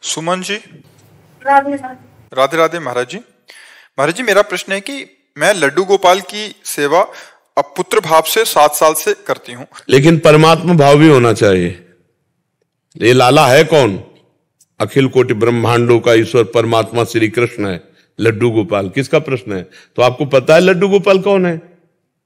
सुमन जी, राधे राधे। राधे राधे महाराज जी। महाराज जी, मेरा प्रश्न है कि मैं लड्डू गोपाल की सेवा अब पुत्र भाव से 7 साल से करती हूँ। लेकिन परमात्मा भाव भी होना चाहिए। ये लाला है कौन? अखिल कोटि ब्रह्मांडों का ईश्वर परमात्मा श्री कृष्ण है। लड्डू गोपाल किसका प्रश्न है? तो आपको पता है लड्डू गोपाल कौन है?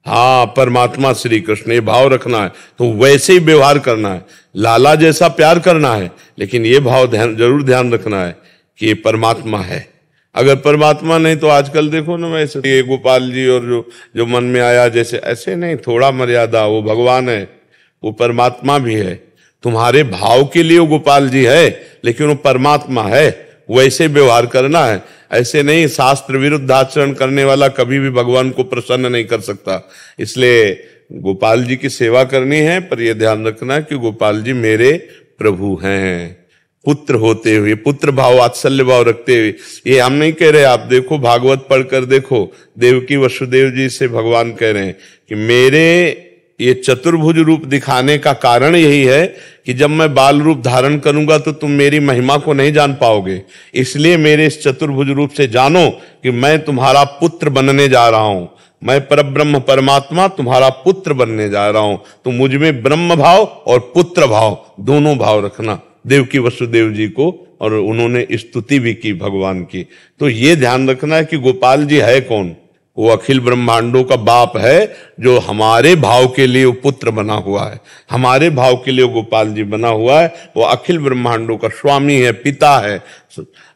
हाँ, परमात्मा श्री कृष्ण। ये भाव रखना है तो वैसे ही व्यवहार करना है, लाला जैसा प्यार करना है, लेकिन ये भाव जरूर ध्यान रखना है कि ये परमात्मा है। अगर परमात्मा नहीं तो आजकल देखो ना, वैसे ये गोपाल जी और जो मन में आया जैसे, ऐसे नहीं, थोड़ा मर्यादा। वो भगवान है, वो परमात्मा भी है। तुम्हारे भाव के लिए वो गोपाल जी है, लेकिन वो परमात्मा है। वैसे व्यवहार करना है, ऐसे नहीं। शास्त्र विरुद्ध आचरण करने वाला कभी भी भगवान को प्रसन्न नहीं कर सकता। इसलिए गोपाल जी की सेवा करनी है, पर यह ध्यान रखना है कि गोपाल जी मेरे प्रभु हैं, पुत्र होते हुए, पुत्र भाव वात्सल्य भाव रखते हुए। ये हम नहीं कह रहे, आप देखो भागवत पढ़कर देखो, देवकी वसुदेव जी से भगवान कह रहे हैं कि मेरे ये चतुर्भुज रूप दिखाने का कारण यही है कि जब मैं बाल रूप धारण करूंगा तो तुम मेरी महिमा को नहीं जान पाओगे। इसलिए मेरे इस चतुर्भुज रूप से जानो कि मैं तुम्हारा पुत्र बनने जा रहा हूं। मैं परब्रह्म परमात्मा तुम्हारा पुत्र बनने जा रहा हूं। तो मुझ में ब्रह्म भाव और पुत्र भाव दोनों भाव रखना, देवकी वसुदेव जी को, और उन्होंने स्तुति भी की भगवान की। तो ये ध्यान रखना है कि गोपाल जी है कौन? वो अखिल ब्रह्मांडों का बाप है, जो हमारे भाव के लिए वो पुत्र बना हुआ है, हमारे भाव के लिए गोपाल जी बना हुआ है। वो अखिल ब्रह्मांडों का स्वामी है, पिता है।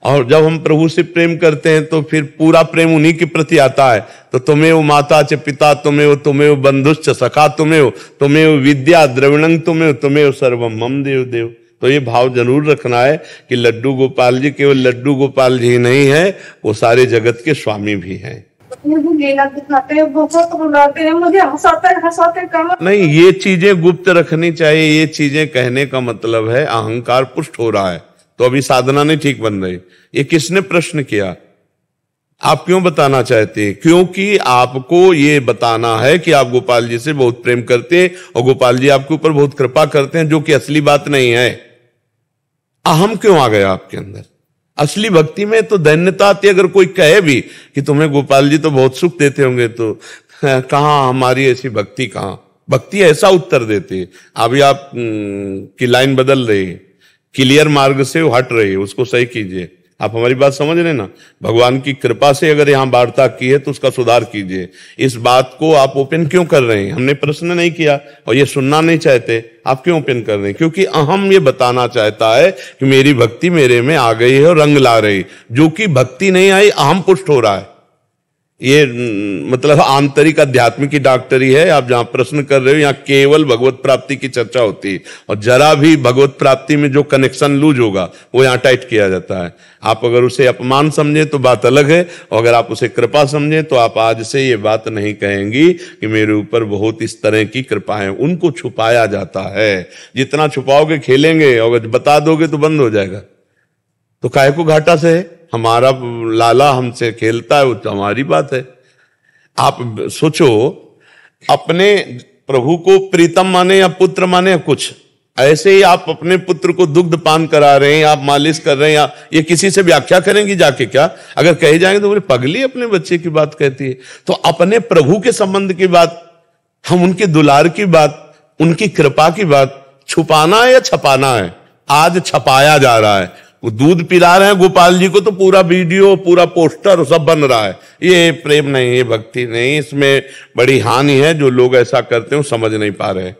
और जब हम प्रभु से प्रेम करते हैं तो फिर पूरा प्रेम उन्हीं के प्रति आता है। तो तुम्हें वो माता च पिता, तुम्हें वो बंधुश्च सखा, तुम्हें वो विद्या द्रविणं, तुम्हें वो सर्वम मम देव देव। तो ये भाव जरूर रखना है कि लड्डू गोपाल जी केवल लड्डू गोपाल जी नहीं है, वो सारे जगत के स्वामी भी हैं। मुझे लीला दिखाते हैं, बहुत रुलाते हैं, मुझे हंसाते कमर। नहीं, ये चीजें गुप्त रखनी चाहिए। ये चीजें कहने का मतलब है अहंकार पुष्ट हो रहा है, तो अभी साधना नहीं ठीक बन रही। ये किसने प्रश्न किया? आप क्यों बताना चाहते हैं? क्योंकि आपको ये बताना है कि आप गोपाल जी से बहुत प्रेम करते हैं और गोपाल जी आपके ऊपर बहुत कृपा करते हैं, जो कि असली बात नहीं है। अहम क्यों आ गया आपके अंदर? असली भक्ति में तो दैन्यता आती। अगर कोई कहे भी कि तुम्हें गोपाल जी तो बहुत सुख देते होंगे, तो कहां हमारी ऐसी भक्ति? कहां भक्ति ऐसा उत्तर देती है? अभी आप की लाइन बदल रही है, क्लियर मार्ग से हट रही है, उसको सही कीजिए। आप हमारी बात समझ रहे ना? भगवान की कृपा से अगर यहां वार्ता की है तो उसका सुधार कीजिए। इस बात को आप ओपन क्यों कर रहे हैं? हमने प्रश्न नहीं किया और ये सुनना नहीं चाहते, आप क्यों ओपन कर रहे हैं? क्योंकि अहम ये बताना चाहता है कि मेरी भक्ति मेरे में आ गई है और रंग ला रही। जो कि भक्ति नहीं आई, अहम पुष्ट हो रहा है। ये मतलब आंतरिक अध्यात्म की डॉक्टरी है। आप जहां प्रश्न कर रहे हो, यहाँ केवल भगवत प्राप्ति की चर्चा होती है, और जरा भी भगवत प्राप्ति में जो कनेक्शन लूज होगा वो यहाँ टाइट किया जाता है। आप अगर उसे अपमान समझे तो बात अलग है, और अगर आप उसे कृपा समझे तो आप आज से ये बात नहीं कहेंगी कि मेरे ऊपर बहुत इस तरह की कृपा है। उनको छुपाया जाता है। जितना छुपाओगे खेलेंगे, और बता दोगे तो बंद हो जाएगा। तो काहे को घाटा से है? हमारा लाला हमसे खेलता है, वो तो हमारी बात है। आप सोचो, अपने प्रभु को प्रीतम माने या पुत्र माने या कुछ, ऐसे ही आप अपने पुत्र को दुग्ध पान करा रहे हैं, आप मालिश कर रहे हैं, या ये किसी से व्याख्या करेंगी जाके? क्या अगर कहे जाएंगे तो बोले पगली अपने बच्चे की बात कहती है। तो अपने प्रभु के संबंध की बात, हम उनके दुलार की बात, उनकी कृपा की बात छुपाना है या छपाना है? आज छपाया जा रहा है। वो दूध पिला रहे हैं गोपाल जी को, तो पूरा वीडियो, पूरा पोस्टर सब बन रहा है। ये प्रेम नहीं, ये भक्ति नहीं। इसमें बड़ी हानि है। जो लोग ऐसा करते हैं समझ नहीं पा रहे।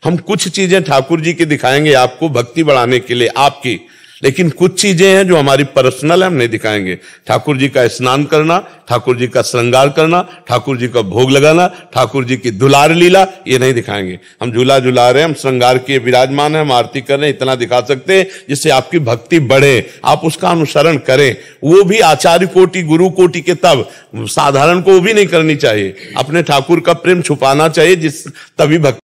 हम कुछ चीजें ठाकुर जी की दिखाएंगे आपको भक्ति बढ़ाने के लिए आपकी, लेकिन कुछ चीजें हैं जो हमारी पर्सनल है, हम नहीं दिखाएंगे। ठाकुर जी का स्नान करना, ठाकुर जी का श्रृंगार करना, ठाकुर जी का भोग लगाना, ठाकुर जी की दुलार लीला, ये नहीं दिखाएंगे। हम झूला झुला रहे हैं, हम श्रृंगार किए विराजमान है, हम आरती कर रहे हैं, इतना दिखा सकते हैं जिससे आपकी भक्ति बढ़े, आप उसका अनुसरण करें। वो भी आचार्य कोटि, गुरु कोटि के, तब साधारण को वो भी नहीं करनी चाहिए। अपने ठाकुर का प्रेम छुपाना चाहिए, जिस तभी भक्ति